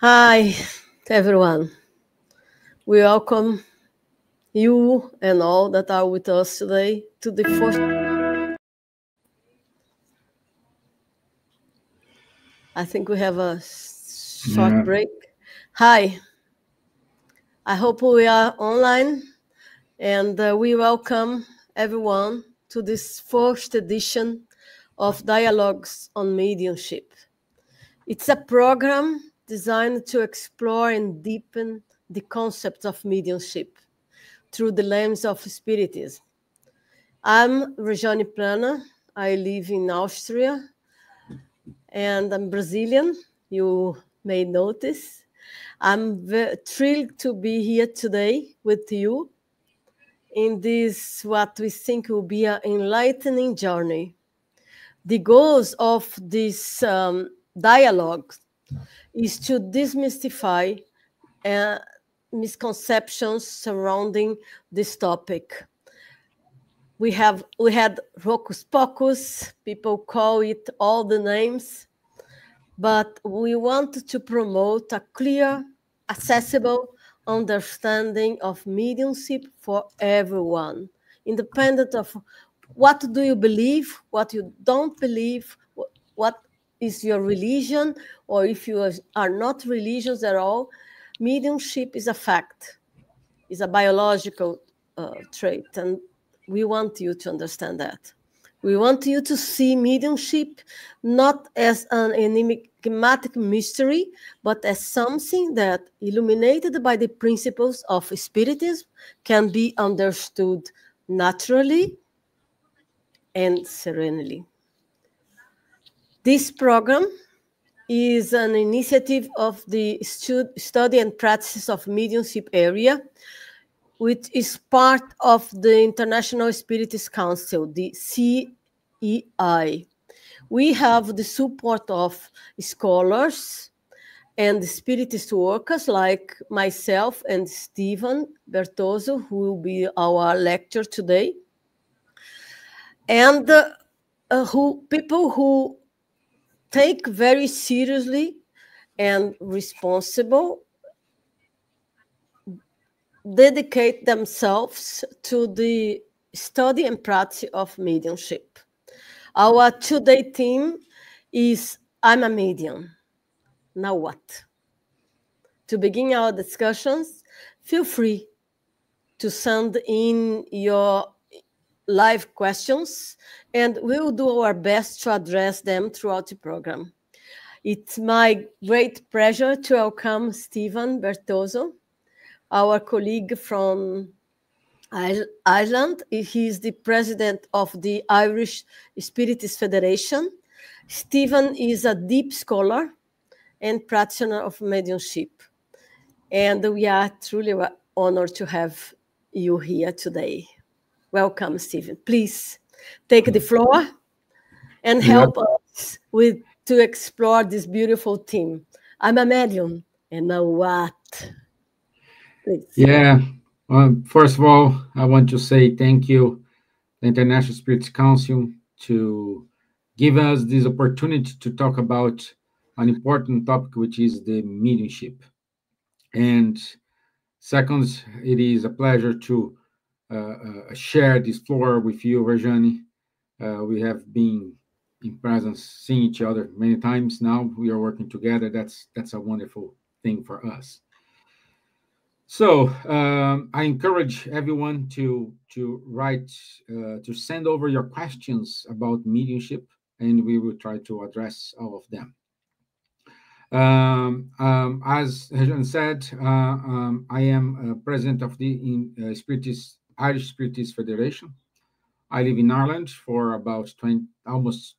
Hi, everyone. We welcome you and all that are with us today to the first. I think we have a short break. Hi. I hope we are online, and we welcome everyone to this first edition of Dialogues on Mediumship. It's a program designed to explore and deepen the concept of mediumship through the lens of Spiritism. I'm Rejane Plana. I live in Austria, and I'm Brazilian, you may notice. I'm thrilled to be here today with you in this, what we think will be an enlightening journey. The goals of this dialogue is to demystify misconceptions surrounding this topic. We had hocus pocus, people call it all the names, but we want to promote a clear, accessible understanding of mediumship for everyone, independent of what do you believe, what you don't believe, what is your religion, or if you are not religious at all. Mediumship is a fact, is a biological trait, and we want you to understand that. We want you to see mediumship not as an enigmatic mystery, but as something that, illuminated by the principles of Spiritism, can be understood naturally and serenely. This program is an initiative of the Study and Practice of Mediumship area, which is part of the International Spiritist Council, the CEI. We have the support of scholars and Spiritist workers like myself and Stevan Bertozzo, who will be our lecturer today, and people who take very seriously and responsible, dedicate themselves to the study and practice of mediumship. Our today theme is I'm a medium. Now what? To begin our discussions, feel free to send in your live questions, and we'll do our best to address them throughout the program. It's my great pleasure to welcome Stevan Bertozzo, our colleague from Ireland. He's the president of the Irish Spiritist Federation. Stevan is a deep scholar and practitioner of mediumship. And we are truly honored to have you here today. Welcome, Stevan. Please take the floor and help us with to explore this beautiful theme. I'm a medium, and now what? Please. Yeah. First of all, I want to say thank you, the International Spiritist Council, to give us this opportunity to talk about an important topic, which is the mediumship. And second, it is a pleasure to share this floor with you, Rajani. We have been in presence, seeing each other many times now. We are working together. That's a wonderful thing for us. So I encourage everyone to write, to send over your questions about mediumship, and we will try to address all of them. As Rejan said, I am president of the Irish Spiritist Federation. I live in Ireland for about 20, almost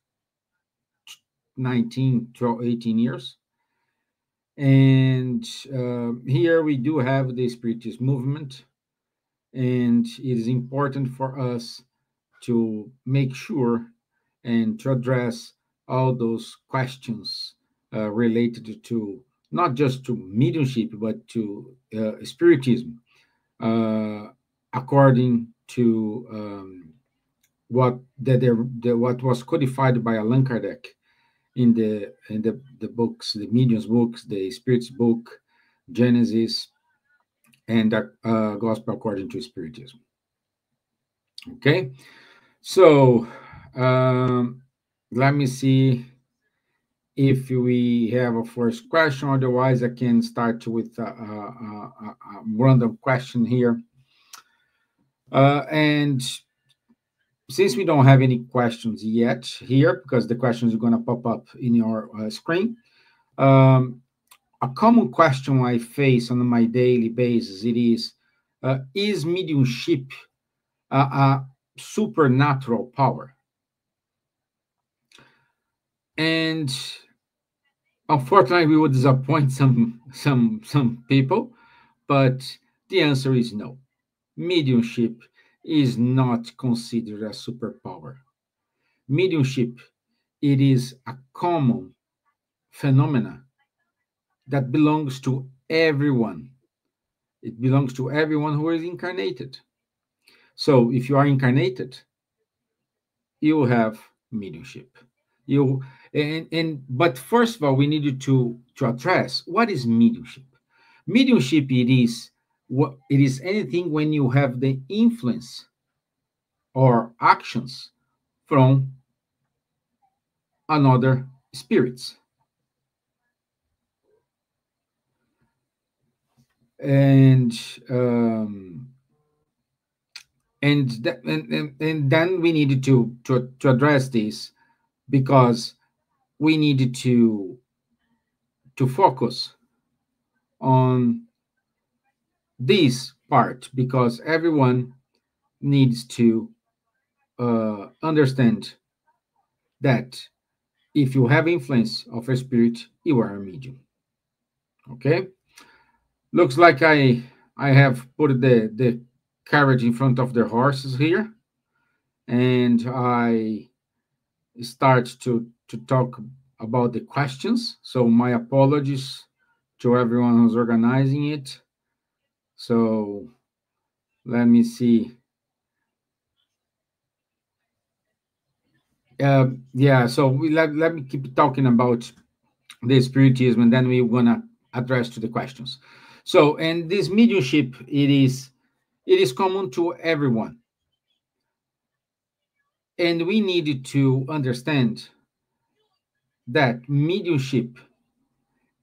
19 to 18 years. And here we do have the Spiritist movement, and it is important for us to make sure and to address all those questions related to not just to mediumship but to spiritism, according to what was codified by Allan Kardec in the books, the mediums books, the spirits book, Genesis, and Gospel according to Spiritism. Okay, so let me see if we have a first question. Otherwise, I can start with a random question here. And since we don't have any questions yet here, because the questions are going to pop up in your screen, a common question I face on my daily basis, it is mediumship a supernatural power? And unfortunately, we would disappoint some people, but the answer is no. Mediumship is not considered a superpower. Mediumship, it is a common phenomena that belongs to everyone. It belongs to everyone who is incarnated. So if you are incarnated, you have mediumship. But first of all, we needed to address what is mediumship. Mediumship, it is anything when you have the influence or actions from another spirits. And then we needed to address this, because we needed to focus on this part, because everyone needs to understand that if you have influence of a spirit, you are a medium. Okay, looks like I have put the carriage in front of the horses here, and I start to talk about the questions. So my apologies to everyone who's organizing it. So let me see. Yeah, so let me keep talking about the spiritism, and then we're gonna address to the questions. So, and this mediumship, it is common to everyone, and we needed to understand that mediumship,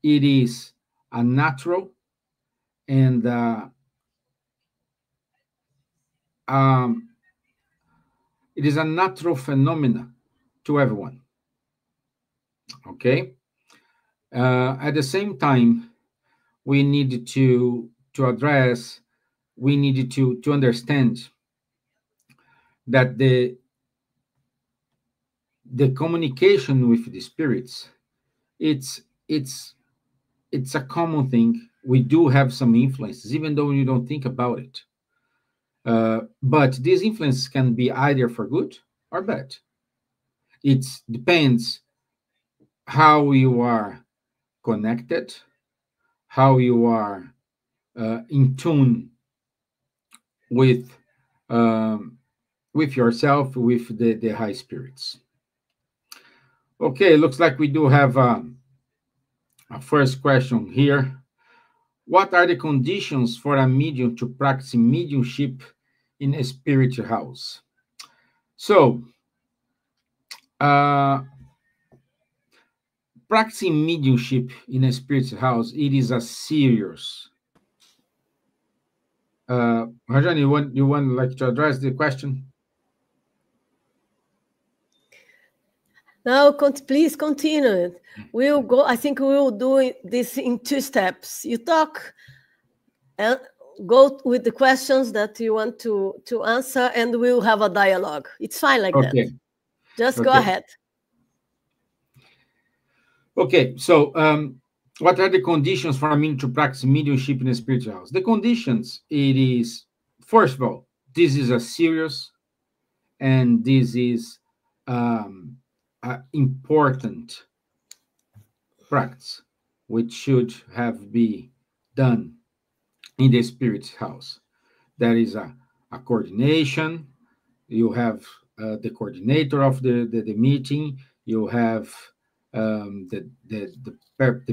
it is a natural and it is a natural phenomenon to everyone. Okay. At the same time, we needed to address, we needed to understand that the communication with the spirits, it's a common thing. We do have some influences, even though you don't think about it. But these influences can be either for good or bad. It depends how you are connected, how you are in tune with yourself, with the high spirits. Okay, looks like we do have a first question here. What are the conditions for a medium to practice mediumship in a spirit house? So, practicing mediumship in a spirit house, it is a serious. Rajan, you want like to address the question? No, please continue. We'll go. I think we will do this in 2 steps. You talk and go with the questions that you want to answer, and we'll have a dialogue. It's fine like that. Just go ahead. Okay, so what are the conditions for a medium to practice mediumship in a spiritual house? The conditions, it is, first of all, this is a serious and this is important practice, which should have been done in the spirit's house. There is a coordination. You have the coordinator of the meeting. You have the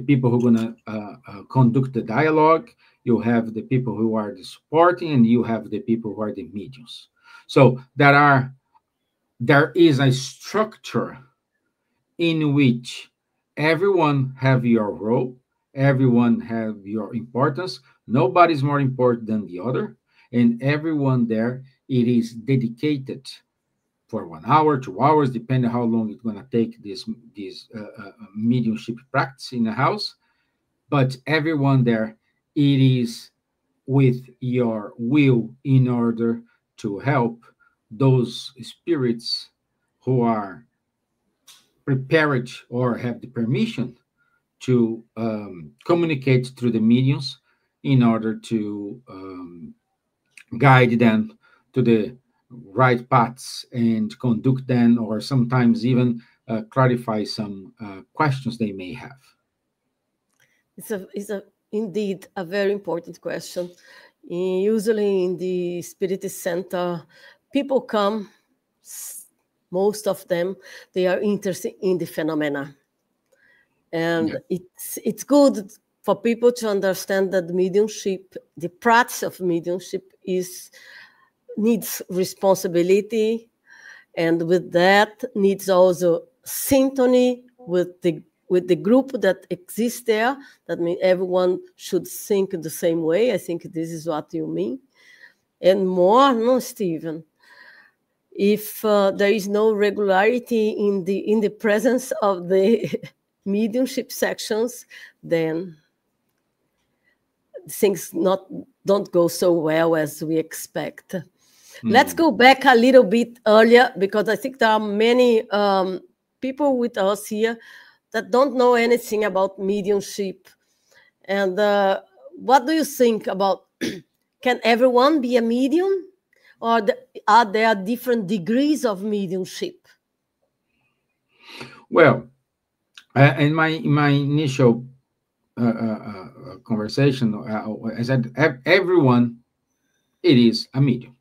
people who are going to conduct the dialogue. You have the people who are the supporting, and you have the people who are the mediums. So there is a structure in which everyone have your role, everyone have your importance. Nobody's more important than the other, and everyone there, it is dedicated for 1 hour, 2 hours, depending how long it's going to take this mediumship practice in the house. But everyone there, it is with your will in order to help those spirits who are prepared or have the permission to communicate through the mediums in order to guide them to the right paths and conduct them, or sometimes even clarify some questions they may have. It's indeed a very important question. Usually in the Spiritist Center, people come, most of them, they are interested in the phenomena. And it's good for people to understand that mediumship, the practice of mediumship needs responsibility, and with that needs also synchrony with the group that exists there. That means everyone should think the same way. I think this is what you mean. And more, no, Steven, if there is no regularity in the presence of the mediumship sections, then things don't go so well as we expect. Let's go back a little bit earlier, because I think there are many people with us here that don't know anything about mediumship. And what do you think about, can everyone be a medium? Or are there different degrees of mediumship? Well, in my initial conversation, I said everyone, it is a medium.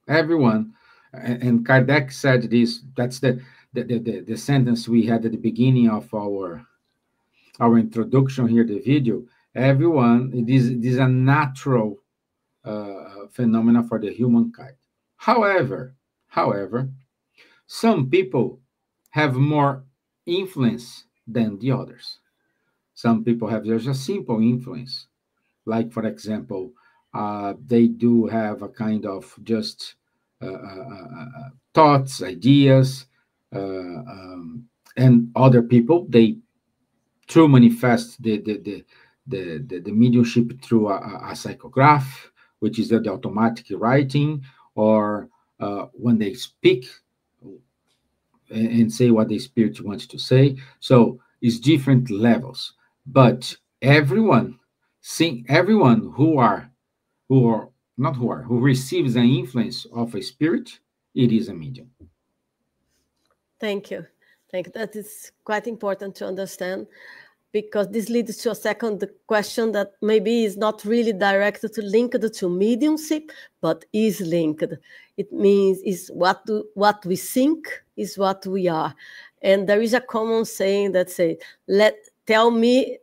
Everyone, and Kardec said this. That's the sentence we had at the beginning of our introduction here, the video. Everyone, it is a natural phenomena for the humankind. However, some people have more influence than the others. Some people have just a simple influence, like, for example, they do have a kind of just thoughts, ideas, and other people, they through manifest the mediumship through a psychograph, which is the automatic writing, or when they speak and say what the spirit wants to say. So it's different levels, but everyone who receives an influence of a spirit, it is a medium. Thank you. think that is quite important to understand, because this leads to a second question that maybe is not really directed to linked to mediumship, but is linked. It means is what we think is what we are. And there is a common saying that says, tell me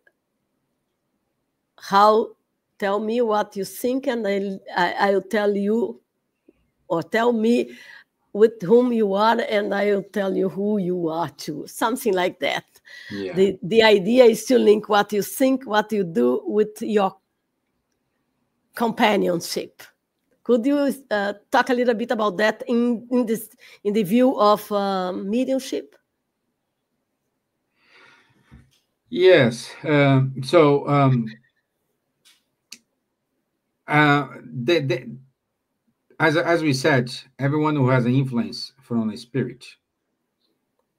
what you think, and I'll tell you, or tell me with whom you are, and I'll tell you who you are too. Something like that. Yeah. The idea is to link what you think, what you do with your companionship. Could you talk a little bit about that in the view of mediumship? Yes. As we said, everyone who has an influence from a spirit,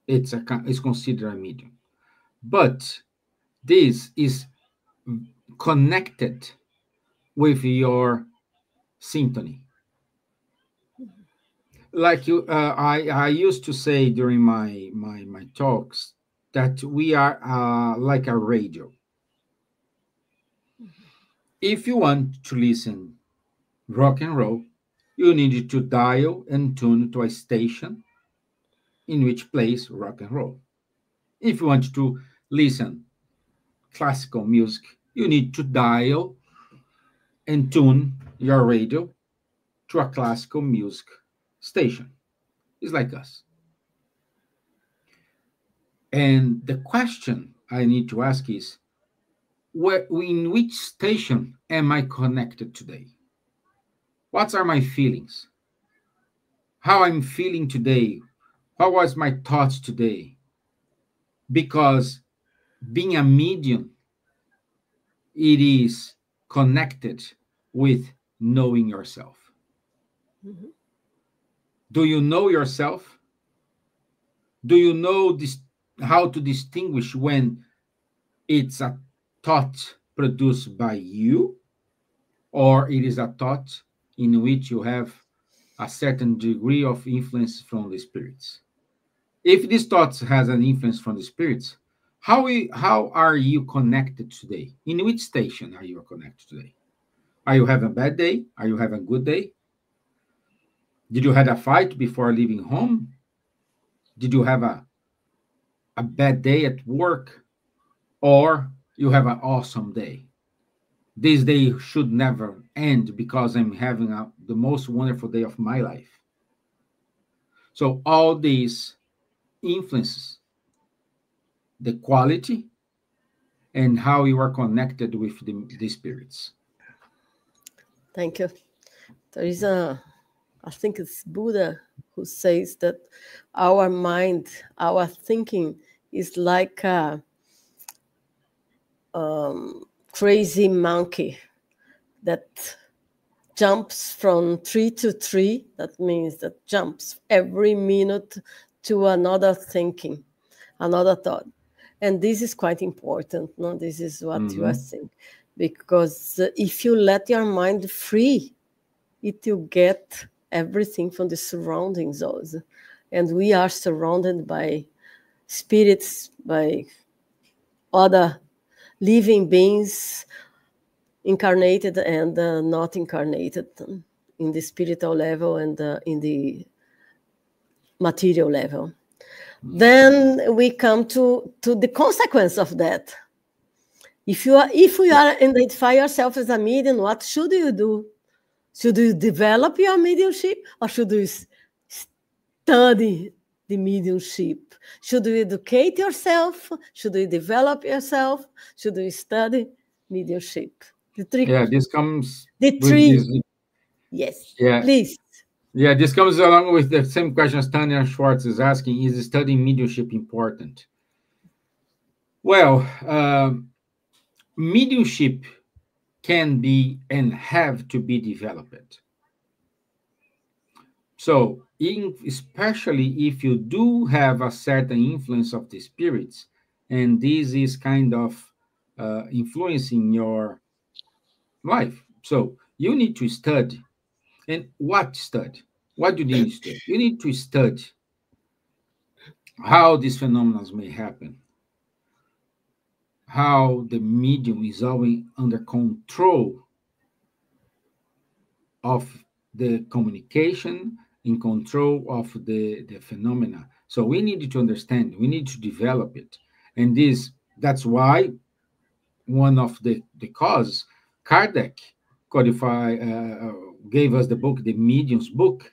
is considered a medium. But this is connected with your symphony. Like I used to say during my talks that we are like a radio. If you want to listen rock and roll, you need to dial and tune to a station in which plays rock and roll. If you want to listen classical music, you need to dial and tune your radio to a classical music station. It's like us. And the question I need to ask is, in which station am I connected today? What are my feelings? How I'm feeling today? What was my thoughts today? Because being a medium, it is connected with knowing yourself. Mm-hmm. Do you know yourself? Do you know how to distinguish when it's a thought produced by you, or it is a thought in which you have a certain degree of influence from the spirits? If this thought has an influence from the spirits, how are you connected today? In which station are you connected today? Are you having a bad day? Are you having a good day? Did you have a fight before leaving home? Did you have a bad day at work? Or you have an awesome day? This day should never end because I'm having the most wonderful day of my life. So all these influences the quality and how you are connected with the spirits. Thank you. There is I think it's Buddha who says that our mind, our thinking is like a crazy monkey that jumps from tree to tree. That means that jumps every minute to another thinking, another thought. And this is quite important. No, this is what you are saying, because if you let your mind free, it will get everything from the surroundings also. And we are surrounded by spirits, by other living beings, incarnated and not incarnated, in the spiritual level and in the material level. Then we come to the consequence of that. If you identify yourself as a medium, what should you do? Should you develop your mediumship, or should you study the mediumship? Should you educate yourself? Should you develop yourself? Should you study mediumship? The three. Yeah, this comes. The three. Yes. Yeah. Please. Yeah, this comes along with the same question Tanya Schwartz is asking: is studying mediumship important? Well, mediumship can be and have to be developed. So, especially if you do have a certain influence of the spirits, and this is kind of influencing your life. So, you need to study. And what study? What do you need to study? You need to study how these phenomena may happen, how the medium is always under control of the communication, in control of the phenomena. So we need to understand, we need to develop it. And that's why one of the cause, Kardec gave us the book, the Medium's book,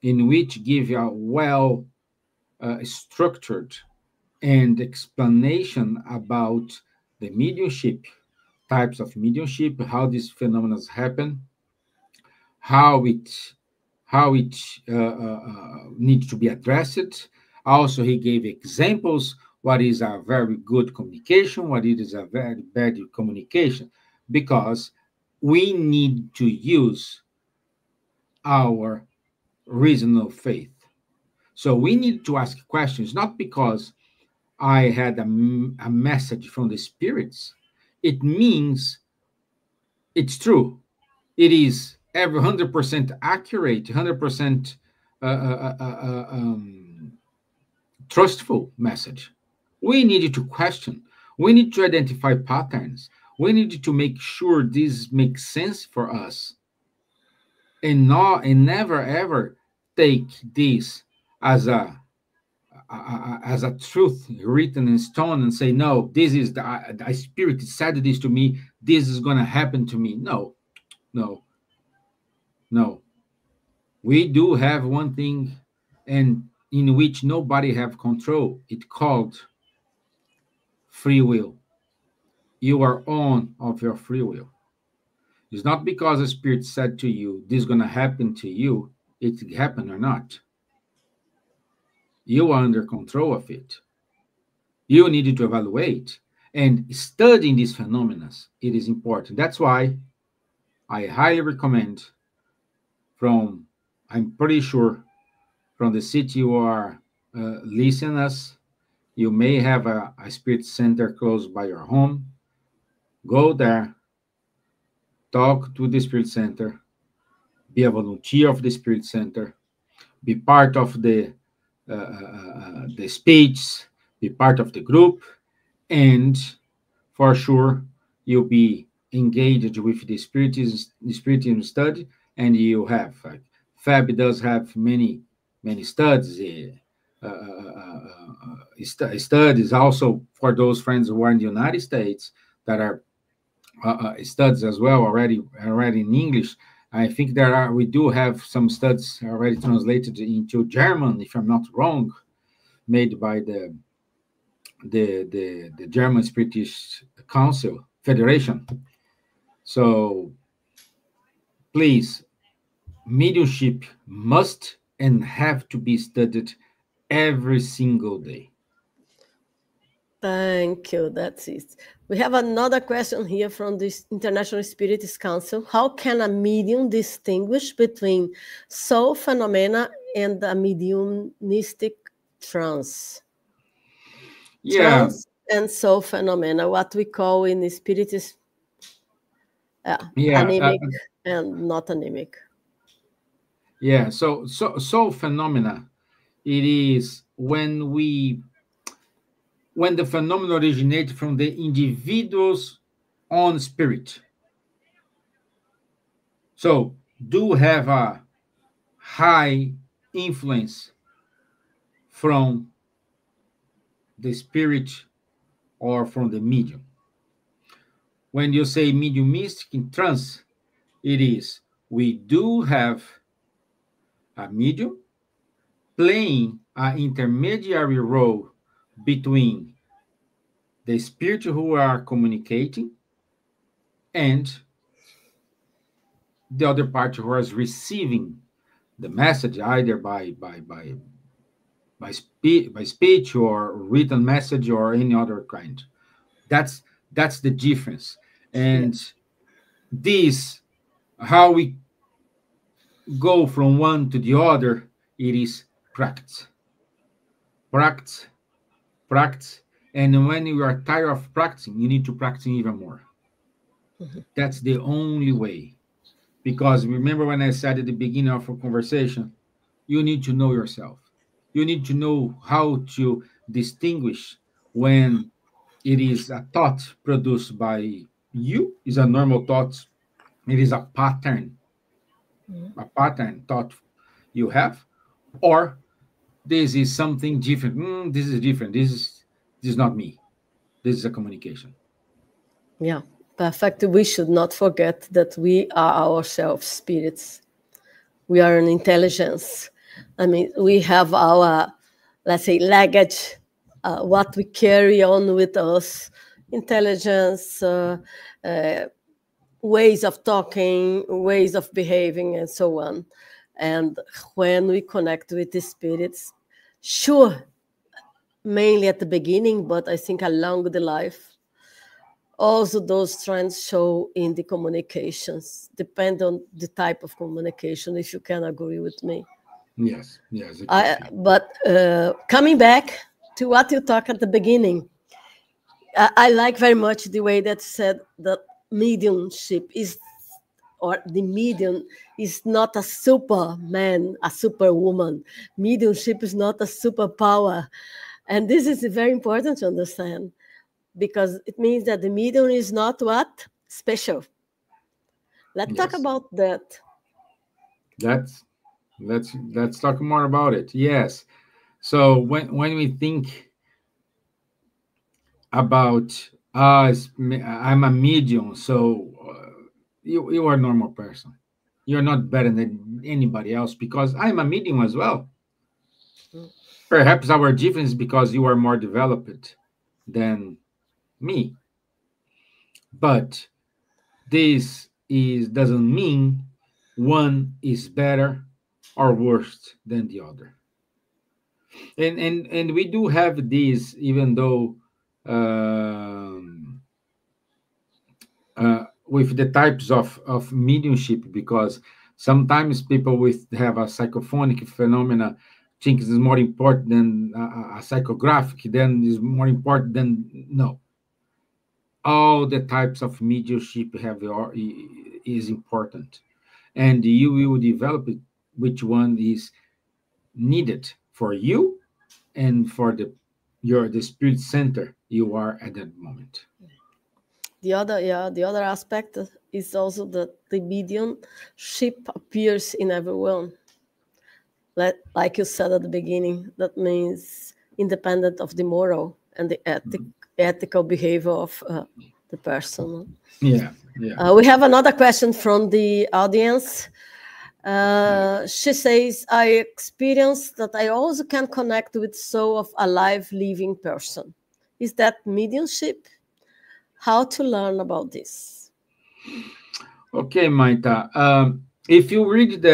in which give a well structured and explanation about the mediumship, types of mediumship, how these phenomena happen, how it needs to be addressed. Also, he gave examples what is a very good communication, what it is a very bad communication, because we need to use our reason of faith. So we need to ask questions, not because I had a message from the spirits. It means it's true. It is every 100% accurate, 100% trustful message. We need to question. We need to identify patterns. We need to make sure this makes sense for us, and never ever take this as a truth written in stone and say, no, this is the spirit said this to me, this is going to happen to me. No, no, no. We do have one thing, and in which nobody have control. It's called free will. You are on of your free will. It's not because the spirit said to you, this is going to happen to you, it happen or not. You are under control of it. You need to evaluate, and studying these phenomena, it is important. That's why I highly recommend I'm pretty sure from the city you are listening us, you may have a spirit center close by your home. Go there, talk to the spirit center, be a volunteer of the spirit center, be part of the speech, be part of the group, and for sure you'll be engaged with the spiritism study, and you have FAB does have many studies. Studies also for those friends who are in the United States that are studies as well already in English. I think we do have some studies already translated into German, if I'm not wrong, made by the German Spiritist Council Federation. So please, mediumship must and have to be studied every single day. Thank you. That's it. We have another question here from this International Spiritist Council. How can a medium distinguish between soul phenomena and a mediumistic trance? Yeah. Trance and soul phenomena, what we call in the Spiritist anemic and not anemic. Yeah. So soul phenomena, it is when the phenomena originate from the individual's own spirit. So do have a high influence from the spirit or from the medium. When you say mediumistic in trance, it is we do have a medium playing an intermediary role between the spirit who are communicating and the other party who is receiving the message, either by speech or written message or any other kind. That's the difference. And this, how we go from one to the other, it is practice. And when you are tired of practicing, you need to practice even more. That's the only way. Because remember when I said at the beginning of our conversation, you need to know yourself. You need to know how to distinguish when it is a thought produced by you, is a normal thought, it is a pattern thought you have, or this is something different. This is different. This is not me. This is a communication. Yeah, perfect. We should not forget that we are ourselves spirits. We are an intelligence. I mean, we have our, let's say, luggage, what we carry on with us, intelligence, ways of talking, ways of behaving, and so on. And when we connect with the spirits, sure, mainly at the beginning, but I think along the life, also those trends show in the communications, depend on the type of communication, if you can agree with me. Yes, exactly. But coming back to what you talked at the beginning, I like very much the way that said that mediumship is, or the medium is not a superman, a superwoman. Mediumship is not a superpower. And this is very important to understand, because it means that the medium is not what? Special. Let's talk about that. Let's talk more about it. Yes. So when we think about I'm a medium, so you are a normal person. You're not better than anybody else because I'm a medium as well. Perhaps our difference is because you are more developed than me. But this is doesn't mean one is better or worse than the other. And we do have this, even though with the types of mediumship, because sometimes people with have a psychophonic phenomena think is more important than a psychographic, then is more important than no. All the types of mediumship is important, and you will develop it, which one is needed for you and for the spirit center you are at that moment. The other aspect is also that the mediumship appears in everyone. Like you said at the beginning, that means independent of the moral and the ethical behavior of the person. Yeah. We have another question from the audience. She says, I experienced that I also can connect with soul of a live living person. Is that mediumship? How to learn about this? Okay, Maita. If you read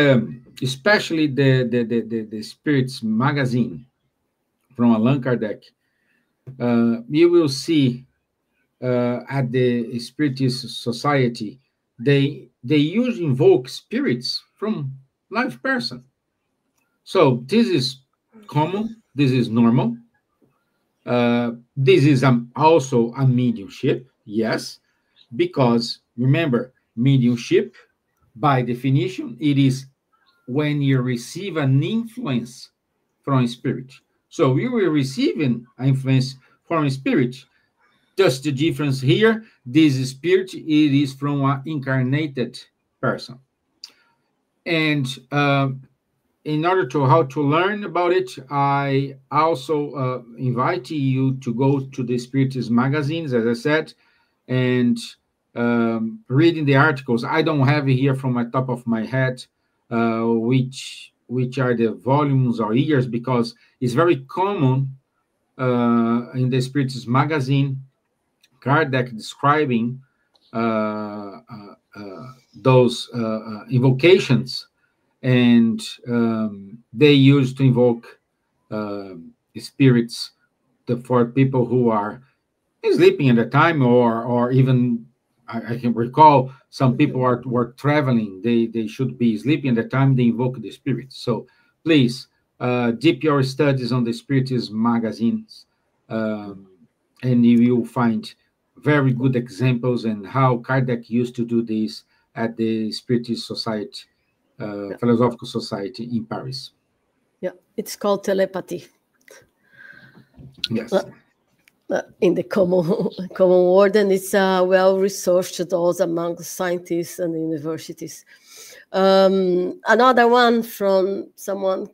especially the Spirits magazine from Allan Kardec, you will see at the Spiritist Society, they usually invoke spirits from live person. So this is common. This is normal. This is also a mediumship, yes, because remember, mediumship, by definition, it is when you receive an influence from spirit. So we were receiving an influence from spirit. Just the difference here, this spirit, it is from an incarnated person. And in order to how to learn about it, I also invite you to go to the Spiritist magazines, as I said, and reading the articles. I don't have it here from my top of my head, which are the volumes or years, because it's very common in the Spiritist magazine, Kardec describing those invocations, and they used to invoke spirits for people who are sleeping at the time, or even I can recall some people were traveling. They should be sleeping at the time they invoke the spirits. So please deep your studies on the Spiritist magazines, and you will find very good examples and how Kardec used to do this at the Spiritist Society, Philosophical Society in Paris. Yeah, it's called telepathy. Yes. In the common word, and it's well researched also among scientists and universities. Another one from someone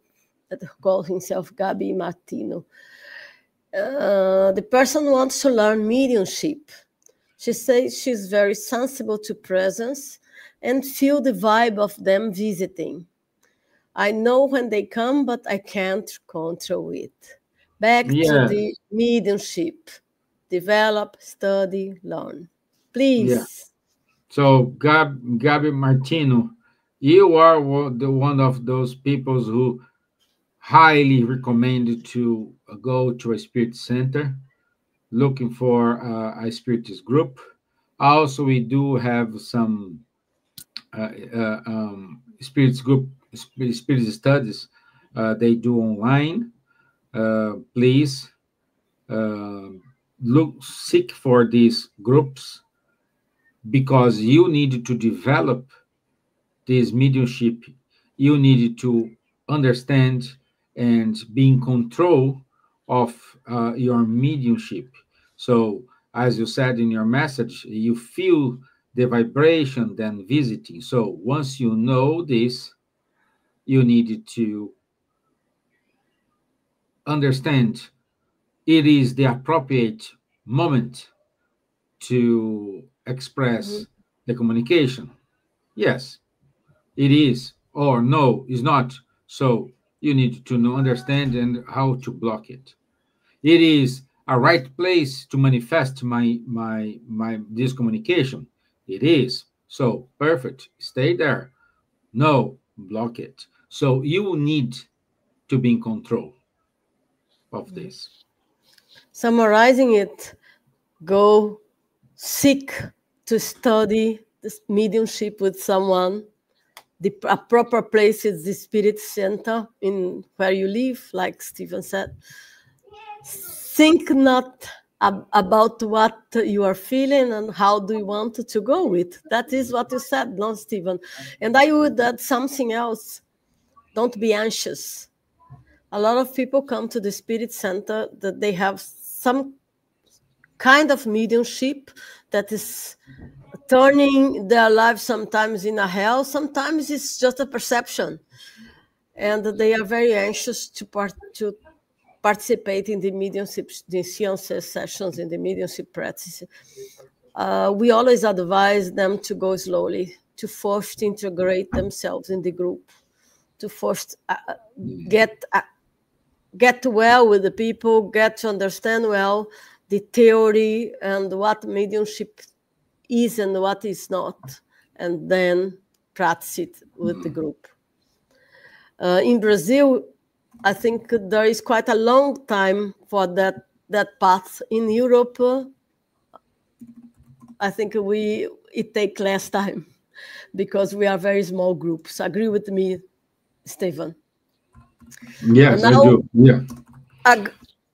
that calls himself Gabi Martino. The person wants to learn mediumship. She says she's very sensible to presence and feel the vibe of them visiting. I know when they come, but I can't control it. Back to the mediumship. Develop, study, learn. Please. Yeah. So, Gabi Martino, you are one of those people who highly recommended to go to a spirit center, looking for a spiritist group. Also, we do have some spirit studies they do online. Please seek for these groups, because you need to develop this mediumship. You need to understand and be in control of your mediumship. So, as you said in your message, you feel the vibration then visiting. So, once you know this, you need to understand it is the appropriate moment to express the communication. Yes, it is, or no, it's not. So you need to know, understand, and how to block it. It is a right place to manifest my this communication. It is. So perfect. Stay there. No, block it. So you need to be in control of this. Summarizing it, go seek to study this mediumship with someone. A proper place is the spirit center in where you live, like Stevan said. Think not about what you are feeling and how do you want to go with. That is what you said, no, Stevan? And I would add something else. Don't be anxious. A lot of people come to the spirit center that they have some kind of mediumship that is turning their life sometimes in a hell, sometimes it's just a perception. And they are very anxious to participate in the mediumship, the seances sessions, in the mediumship practice. We always advise them to go slowly, to first integrate themselves in the group, to first get well with the people, get to understand well the theory and what mediumship is and what is not, and then practice it with the group. In Brazil, I think there is quite a long time for that path. In Europe, I think it takes less time because we are very small groups. Agree with me, Stevan? Yes, I do. Yeah.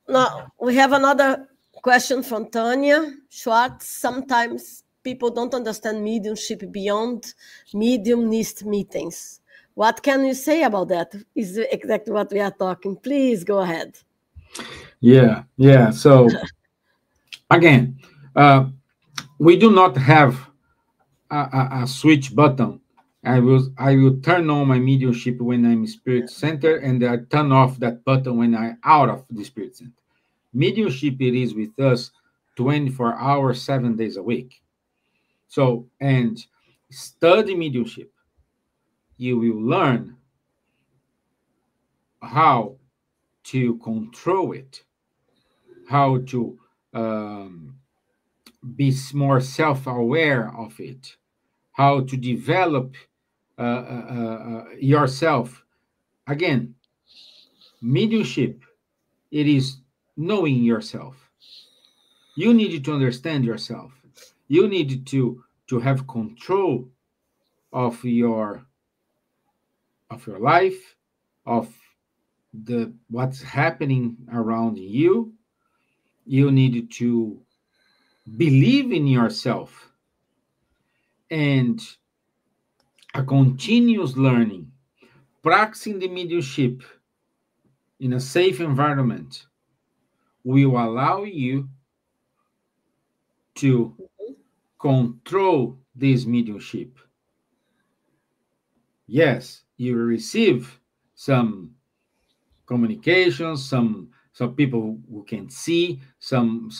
Now we have another question from Tanya Schwartz. Sometimes people don't understand mediumship beyond mediumnist meetings. What can you say about that? Is exactly what we are talking. Please go ahead. Yeah. So again, we do not have a switch button. I will turn on my mediumship when I'm in spirit center, and I turn off that button when I'm out of the spirit center. Mediumship, it is with us 24 hours, 7 days a week. So, and study mediumship, you will learn how to control it, how to be more self-aware of it, how to develop yourself. Again, mediumship, it is knowing yourself. You need to understand yourself. You need to have control of your life, of what's happening around you. You need to believe in yourself, and a continuous learning, practicing the mediumship in a safe environment will allow you to control this mediumship. Yes, you will receive some communications, some people who can see, some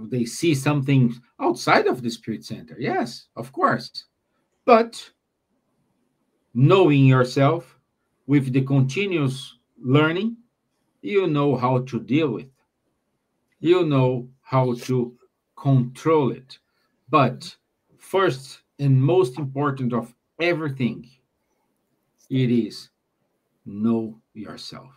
they see something outside of the spirit center. Yes, of course. But knowing yourself with the continuous learning, you know how to deal with. You know how to control it. But first and most important of everything, it is know yourself.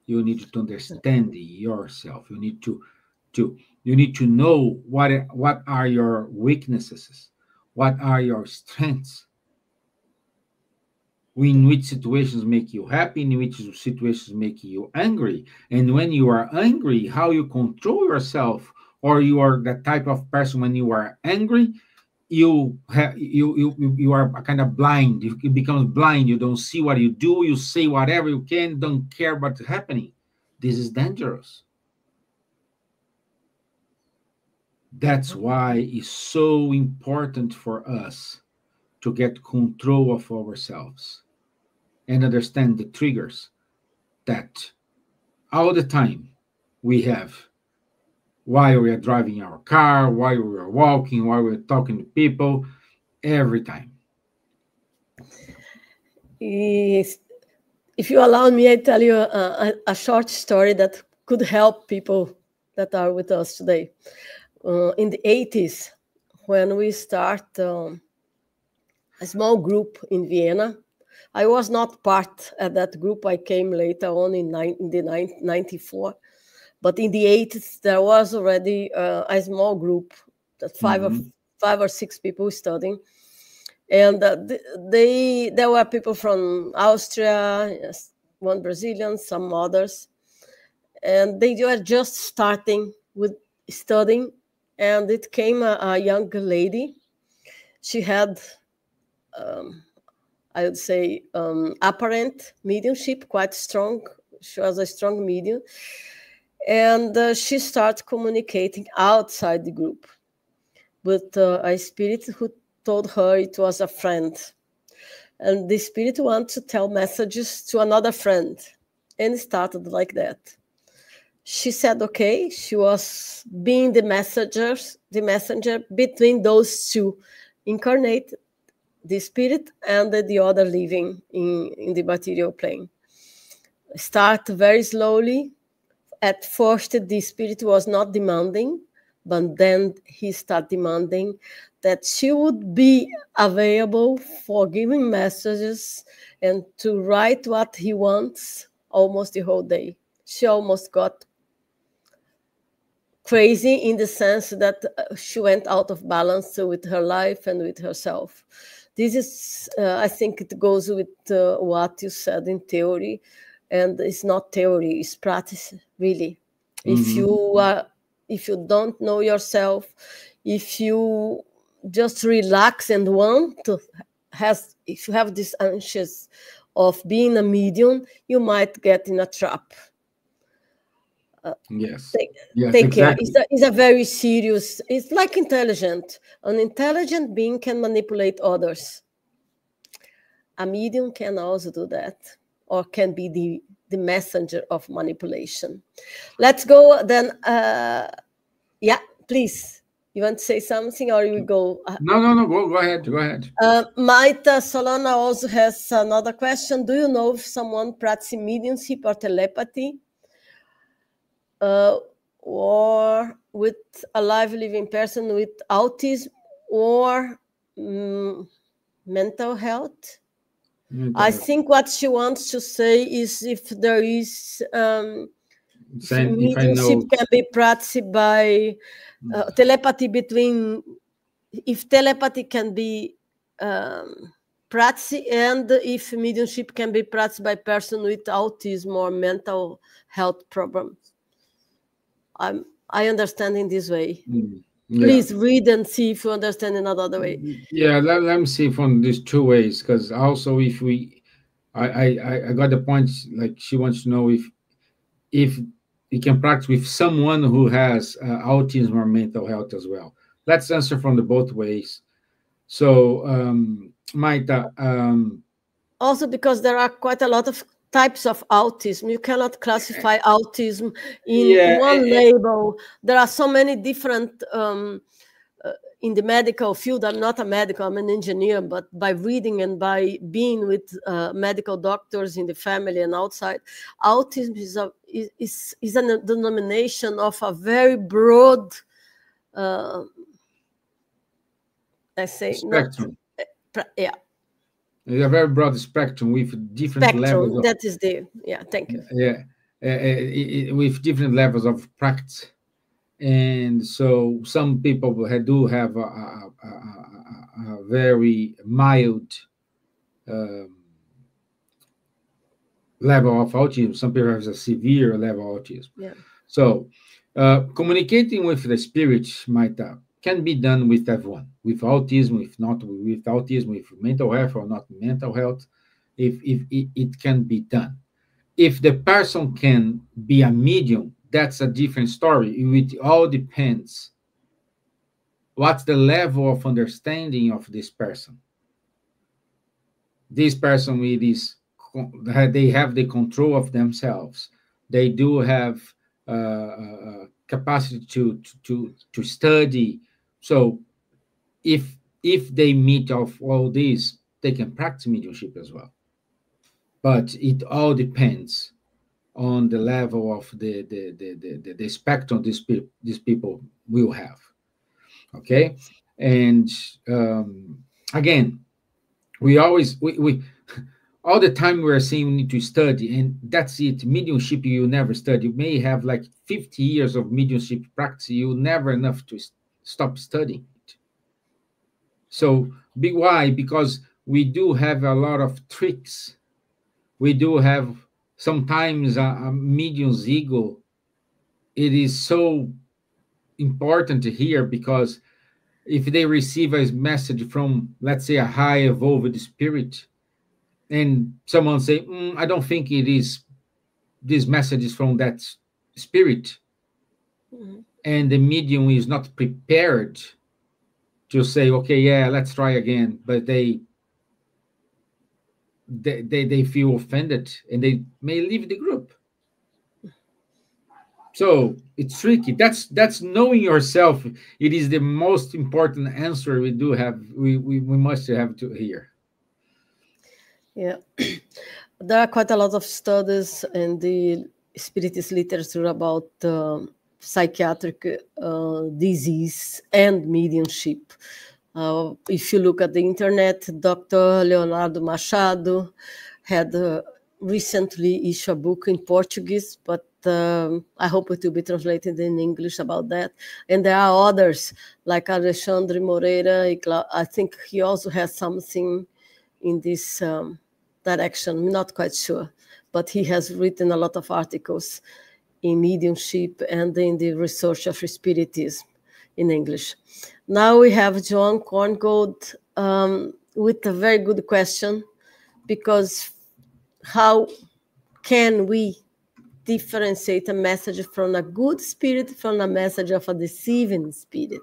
You need to understand yourself. You need to know what are your weaknesses, what are your strengths, in which situations make you happy, in which situations make you angry, and when you are angry, how you control yourself, or you are the type of person when you are angry, you are kind of blind. You become blind. You don't see what you do. You say whatever you can. Don't care what's happening. This is dangerous. That's why it's so important for us to get control of ourselves and understand the triggers that all the time we have while we are driving our car, while we are walking, while we're talking to people, every time. If you allow me, I tell you a short story that could help people that are with us today. In the 80s, when we start a small group in Vienna, I was not part of that group. I came later on in 94. But in the 80s, there was already a small group, that five or six people studying. And there were people from Austria, yes, one Brazilian, some others. And they were just starting with studying. And it came a young lady. She had, I would say, apparent mediumship, quite strong. She was a strong medium. And she started communicating outside the group with a spirit who told her it was a friend. And the spirit wanted to tell messages to another friend. And it started like that. She said, okay, she was being the messenger between those two, incarnate, the spirit and the other living in the material plane. Start very slowly. At first, the spirit was not demanding, but then he started demanding that she would be available for giving messages and to write what he wants almost the whole day. She almost got crazy in the sense that she went out of balance with her life and with herself. This is, I think it goes with what you said in theory, and it's not theory, it's practice, really. If you don't know yourself, if you just relax and want to if you have this anxious of being a medium, you might get in a trap. Yes. Take care. It's a very serious, it's like intelligent. An intelligent being can manipulate others. A medium can also do that, or can be the messenger of manipulation. Let's go then. Yeah, please. You want to say something, or you go? No. Go ahead. Maita Solana also has another question. Do you know if someone practicing mediumship or telepathy, or with a live living person with autism or mental health? I think what she wants to say is if there is mediumship can be practiced by telepathy between, if telepathy can be practiced, and if mediumship can be practiced by person with autism or mental health problems. I understand in this way. Please read and see if you understand in another way. Yeah, let me see from these two ways, because also if I got the points, like she wants to know if you can practice with someone who has autism or mental health as well. Let's answer from the both ways. So, Maita, also because there are quite a lot of types of autism. You cannot classify autism in one label. There are so many different in the medical field. I'm not a medical, I'm an engineer, but by reading and by being with medical doctors in the family and outside, autism is a denomination of a very broad, I say, spectrum. Yeah. It's a very broad spectrum with different levels. That is thank you. Yeah, with different levels of practice. And so some people do have a very mild level of autism. Some people have a severe level of autism. Yeah. So communicating with the spirit can be done with everyone, with autism, with not with autism, with mental health or not mental health. If it can be done. If the person can be a medium, that's a different story. It all depends what's the level of understanding of this person. This person they have the control of themselves. They do have capacity to study. So if they meet of all these, they can practice mediumship as well. But it all depends on the level of the spectrum these people will have. Okay, and again, we all the time we're saying we need to study, and that's it. Mediumship you never study. You may have like 50 years of mediumship practice, you never enough to stop studying it. So why? Because we do have a lot of tricks. We do have sometimes a medium's ego. It is so important to hear, because if they receive a message from, let's say, a high evolved spirit, and someone say, I don't think it is, this message is from that spirit, and the medium is not prepared to say, okay, yeah, let's try again, but they feel offended and they may leave the group. So it's tricky. That's knowing yourself. It is the most important answer we do have. We must have to hear. Yeah, there are quite a lot of studies in the spiritist literature about psychiatric disease and mediumship. If you look at the internet, Dr. Leonardo Machado had recently issued a book in Portuguese, but I hope it will be translated in English about that. And there are others like Alexandre Moreira. I think he also has something in this direction. I'm not quite sure, but he has written a lot of articles in mediumship and in the research of spiritism in English. Now we have John Korngold with a very good question, because how can we differentiate a message from a good spirit from a message of a deceiving spirit?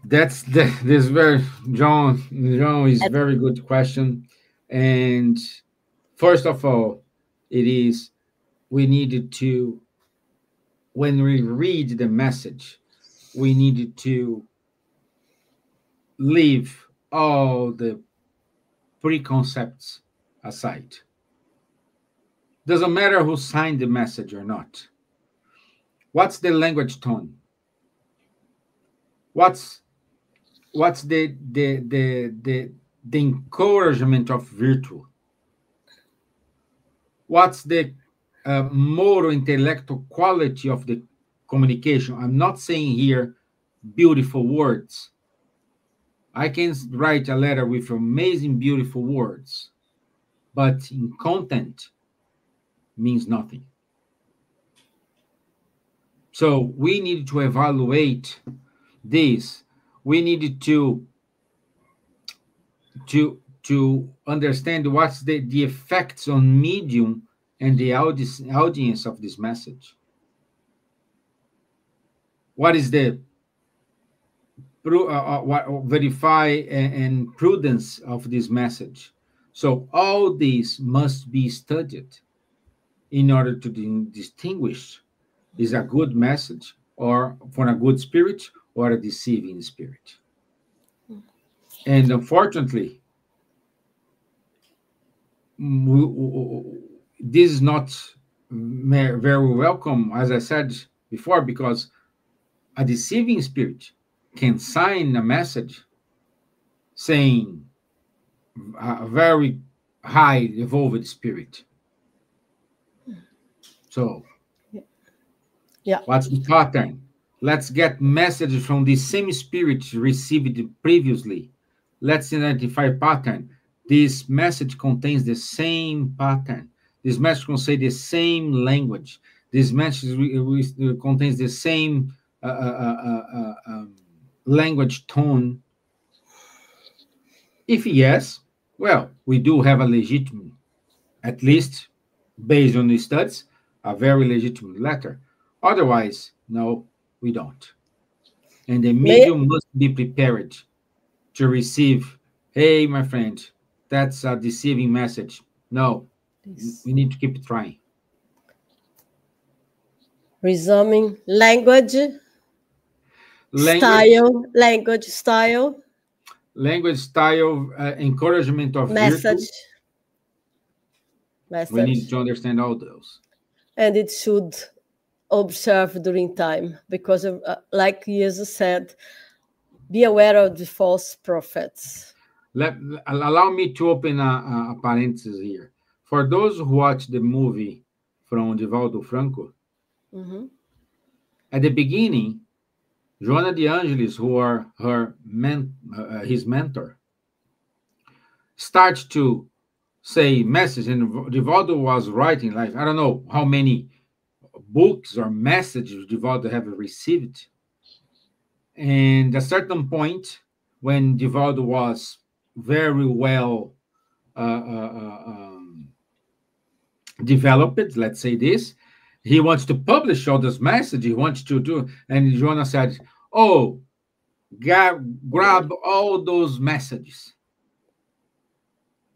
That's this very John is very good question. And first of all, it is we needed to, when we read the message, we needed to leave all the preconcepts aside. Doesn't matter who signed the message or not. What's the language tone? What's the encouragement of virtue? What's the moral intellectual quality of the communication? I'm not saying here beautiful words. I can write a letter with amazing, beautiful words, but in content means nothing. So we needed to evaluate this. We needed to to understand what's the effects on medium and the audience of this message. What is the verify and prudence of this message? So all these must be studied in order to distinguish is a good message or for a good spirit or a deceiving spirit. And unfortunately, this is not very welcome, as I said before, because a deceiving spirit can sign a message saying a very high evolved spirit. So, yeah, what's the pattern? Let's get messages from the same spirit received previously. Let's identify pattern. This message contains the same pattern. This message contains the same language. This message contains the same language tone. If yes, well, we do have a legitimate, at least based on the studies, a very legitimate letter. Otherwise, no, we don't. And the medium must be prepared to receive, hey, my friend, that's a deceiving message. No, we need to keep trying. Resuming language style, encouragement of message. We need to understand all those. And it should observe during time, because like Jesus said, be aware of the false prophets. Allow me to open a parenthesis here. For those who watch the movie from Divaldo Franco, at the beginning, Joana de Angelis, who are his mentor, starts to say message, and Divaldo was writing, like, I don't know how many books or messages Divaldo have received. And at a certain point, when Divaldo was very well developed, let's say this, he wants to publish all this message, he wants to do, and Joana said, oh, grab all those messages.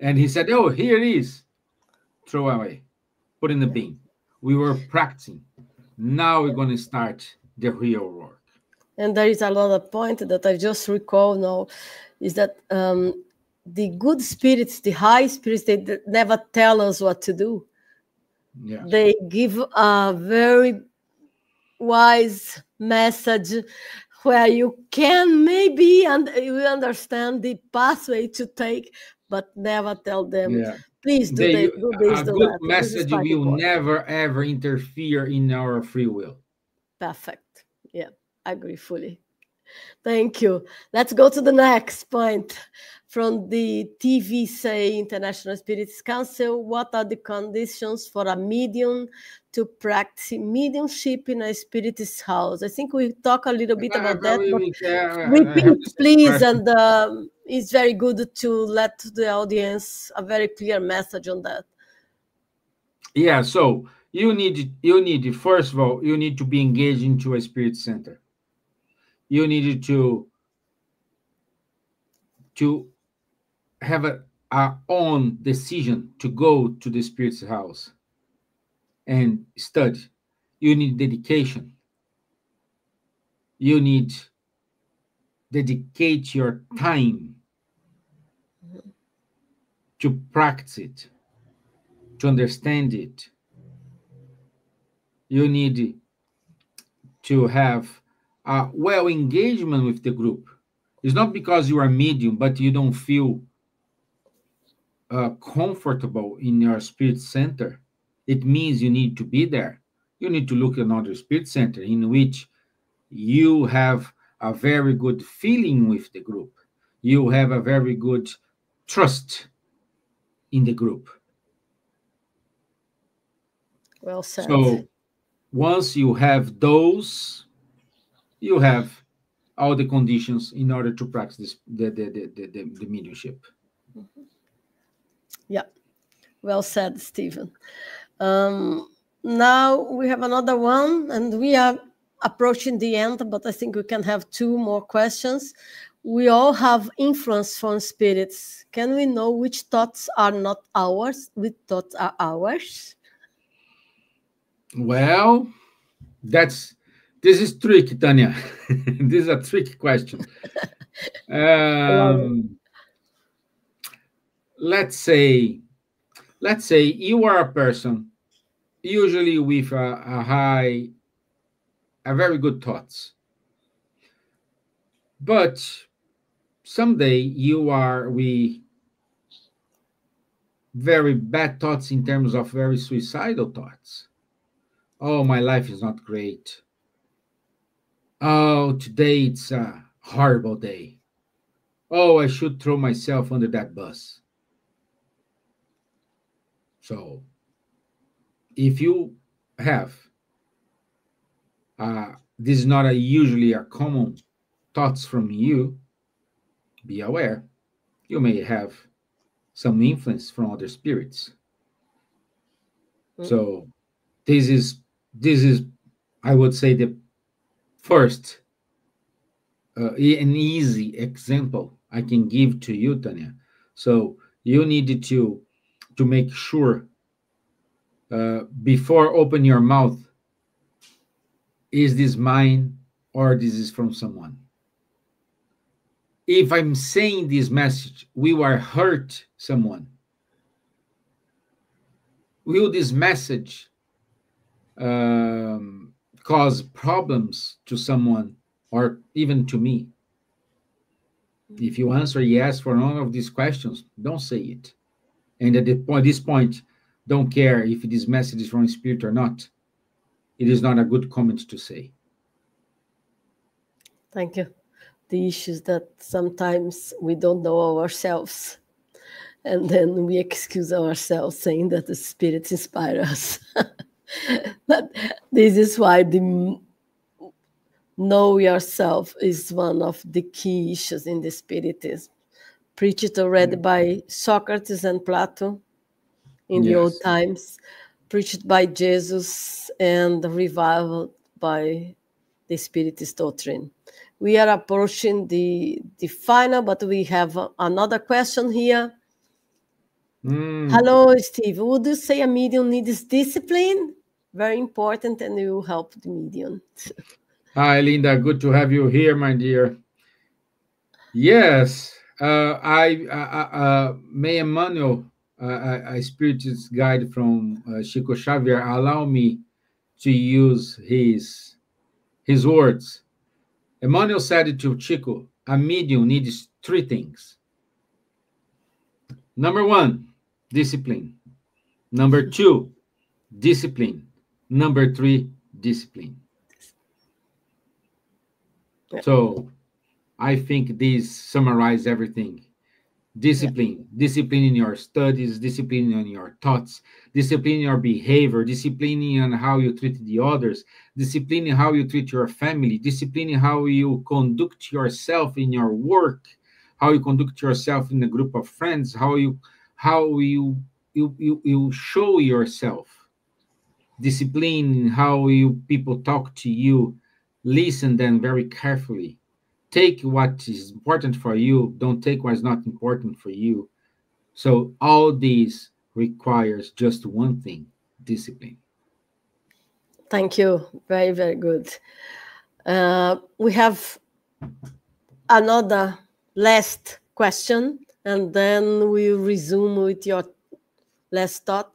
And he said, oh, here it is. Throw away, put in the bin. We were practicing. Now we're going to start the real work. And there is another point that I just recall now, is that the good spirits, the high spirits, they never tell us what to do. Yeah. They give a very wise message where you can maybe you understand the pathway to take, but never tell them, please do this, a good message will never, ever interfere in our free will. Perfect. Yeah, I agree fully. Thank you. Let's go to the next point. From the TVC, International Spiritist Council, what are the conditions for a medium to practice mediumship in a spiritist house? I think we talk a little bit about that, but repeat, please, and it's very good to let the audience a very clear message on that. Yeah, so you need, first of all, you need to be engaged into a spirit center. You needed to have our own decision to go to the spirit's house and study. You need dedication. You need dedicate your time to practice it, to understand it. You need to have a well engagement with the group. It's not because you are medium, but you don't feel comfortable in your spirit center. It means you need to be there. You need to look at another spirit center in which you have a very good feeling with the group. You have a very good trust in the group. Well said. So once you have those, you have all the conditions in order to practice the mediumship. Yeah, well said, Stevan. Now we have another one, and we are approaching the end, but I think we can have 2 more questions. We all have influence from spirits. Can we know which thoughts are not ours, which thoughts are ours? Well, this is tricky, Tanya. This is a tricky question. Let's say you are a person usually with a very good thoughts, but someday you are with very bad thoughts in terms of very suicidal thoughts. Oh, my life is not great. Oh, today it's a horrible day. Oh, I should throw myself under that bus. So, if you have this is not usually a common thoughts from you, be aware you may have some influence from other spirits. So this is I would say the first an easy example I can give to you, Tanya. So you need to make sure before open your mouth, is this mine or this is from someone? If I'm saying this message, will I hurt someone? Will this message cause problems to someone or even to me? If you answer yes for none of these questions, don't say it. And at this point, don't care if this message is from a spirit or not. It is not a good comment to say. Thank you. The issue is that sometimes we don't know ourselves, and then we excuse ourselves saying that the spirits inspire us. But this is why the know yourself is one of the key issues in the Spiritism. Preached already by Socrates and Plato in the old times, preached by Jesus, and revived by the Spiritist doctrine. We are approaching the final, but we have another question here. Hello, Steve. Would you say a medium needs discipline? Very important, and you will help the medium. Hi, Linda. Good to have you here, my dear. Yes, may Emmanuel, a spiritist guide from Chico Xavier, allow me to use his words. Emmanuel said to Chico, a medium needs 3 things. Number 1, discipline. Number 2, discipline. Number 3, discipline. So I think these summarize everything. Discipline. Discipline in your studies, discipline in your thoughts, discipline in your behavior, discipline in how you treat the others, discipline in how you treat your family, discipline in how you conduct yourself in your work, how you conduct yourself in a group of friends, how you show yourself. Discipline in how people talk to you. Listen then very carefully. Take what is important for you. Don't take what is not important for you. So all these requires just one thing, discipline. Thank you. Very, very good. We have another last question, and then we'll resume with your last thought.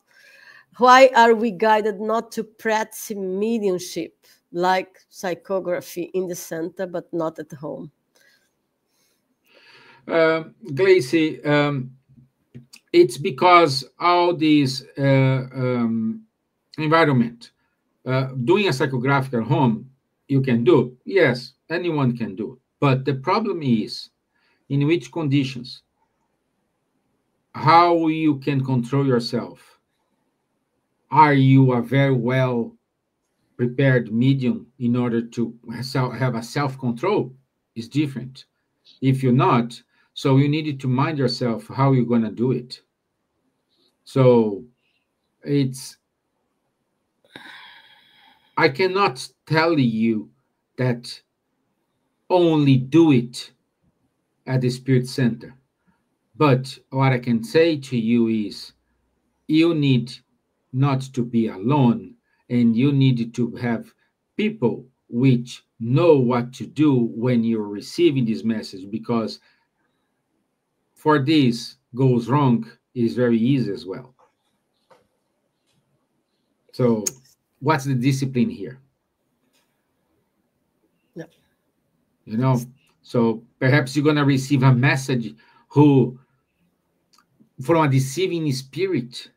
Why are we guided not to practice mediumship, like psychography in the center, but not at home? Glacy, it's because all these environment, doing a psychographic at home, you can do. Yes, anyone can do. But the problem is in which conditions, how you can control yourself. Are you a very well prepared medium in order to have a self-control? Is different. If you're not, so you need to mind yourself how you're going to do it. So I cannot tell you that only do it at the Spirit Center. But what I can say to you is you need not to be alone, and you need to have people which know what to do when you're receiving this message, because for this goes wrong, it is very easy as well. So what's the discipline here? Yeah. You know, so perhaps you're going to receive a message who from a deceiving spirit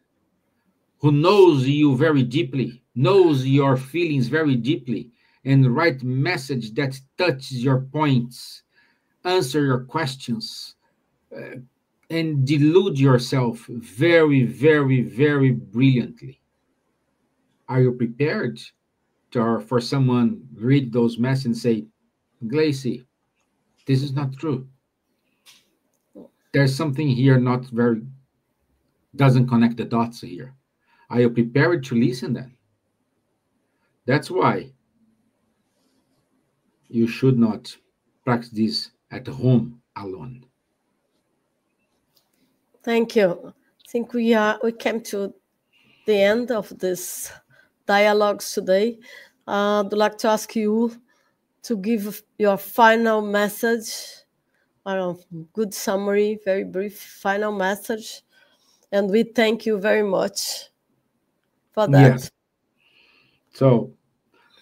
who knows you very deeply, knows your feelings very deeply, and write message that touches your points, answer your questions, and delude yourself very, very, very brilliantly. Are you prepared for someone read those messages and say, Glacy, this is not true. There's something here doesn't connect the dots here. Are you prepared to listen then? That's why you should not practice this at home alone. Thank you. I think we came to the end of this dialogues today. I'd like to ask you to give your final message, good summary, very brief final message. And we thank you very much for that. Yes. So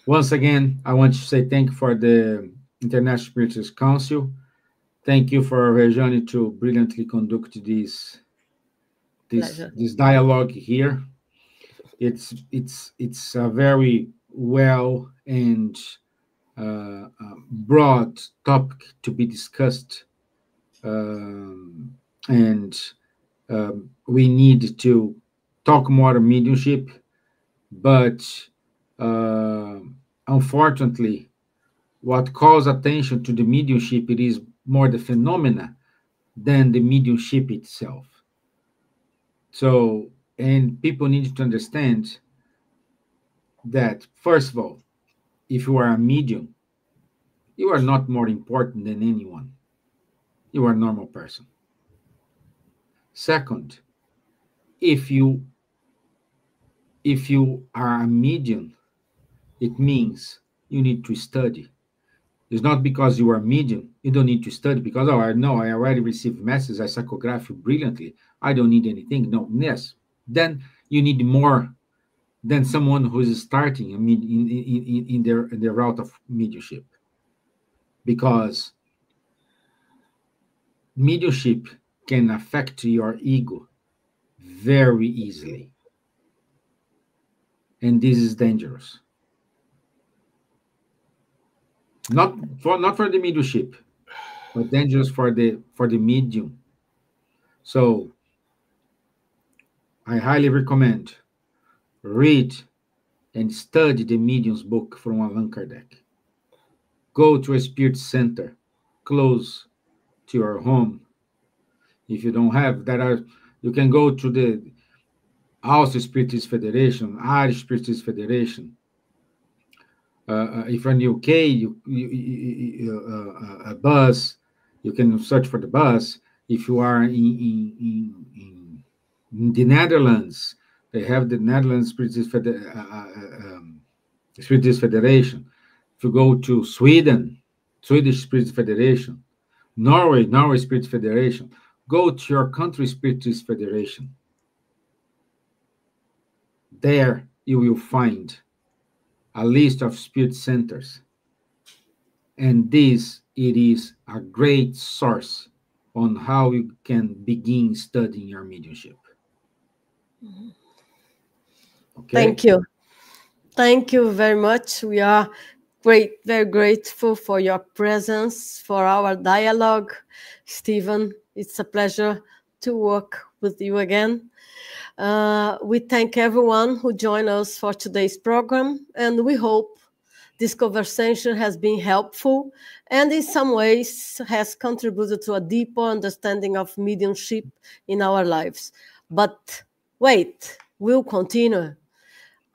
once again, I want to say thank you for the International Spiritist Council. Thank you for Rejane to brilliantly conduct this dialogue here. It's a very well and broad topic to be discussed, and we need to talk more mediumship, but unfortunately, what calls attention to the mediumship, it is more the phenomena than the mediumship itself. So, and people need to understand that, first of all, if you are a medium, you are not more important than anyone. You are a normal person. Second, if you are a medium, it means you need to study. It's not because you are medium, you don't need to study because, oh, I know, I already received messages, I psychograph brilliantly, I don't need anything. No, yes. Then you need more than someone who is starting in their route of mediumship. Because mediumship can affect your ego very easily. And this is dangerous. Not for the mediumship, but dangerous for the medium. So I highly recommend read and study the Medium's book from Allan Kardec. Go to a spirit center close to your home. If you don't have, you can go to the Austria Spiritist Federation, Irish Spiritist Federation. If you're in the UK, a bus, you can search for the bus. If you are in the Netherlands, they have the Netherlands Spiritist Federation. If you go to Sweden, Swedish Spiritist Federation, Norway Spiritist Federation, go to your country Spiritist Federation. There you will find a list of spirit centers. And it is a great source on how you can begin studying your mediumship. Okay? Thank you. Thank you very much. We are very grateful for your presence, for our dialogue. Stevan, it's a pleasure to work with you again. We thank everyone who joined us for today's program, and we hope this conversation has been helpful and in some ways has contributed to a deeper understanding of mediumship in our lives. But wait, we'll continue.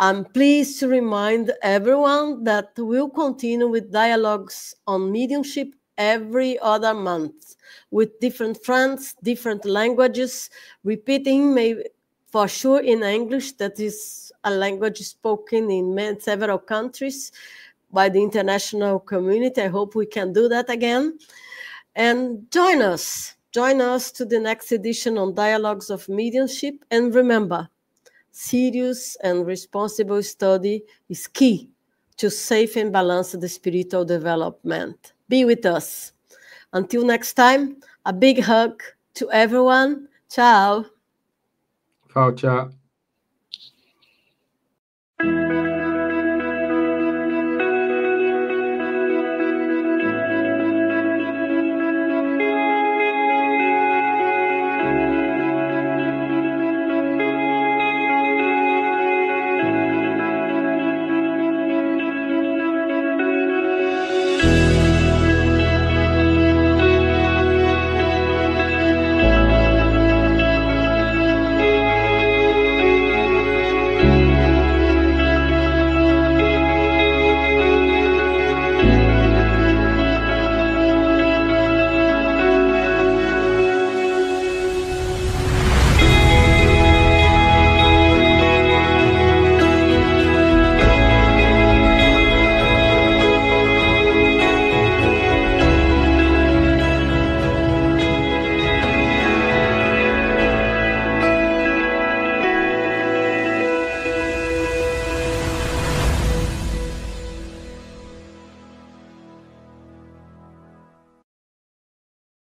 I'm pleased to remind everyone that we'll continue with dialogues on mediumship every other month with different friends, different languages, repeating maybe for sure in English, that is a language spoken in several countries by the international community. I hope we can do that again. And join us to the next edition on Dialogues of Mediumship. And remember, serious and responsible study is key to safe and balanced spiritual development. Be with us. Until next time, a big hug to everyone. Ciao. Ciao, ciao.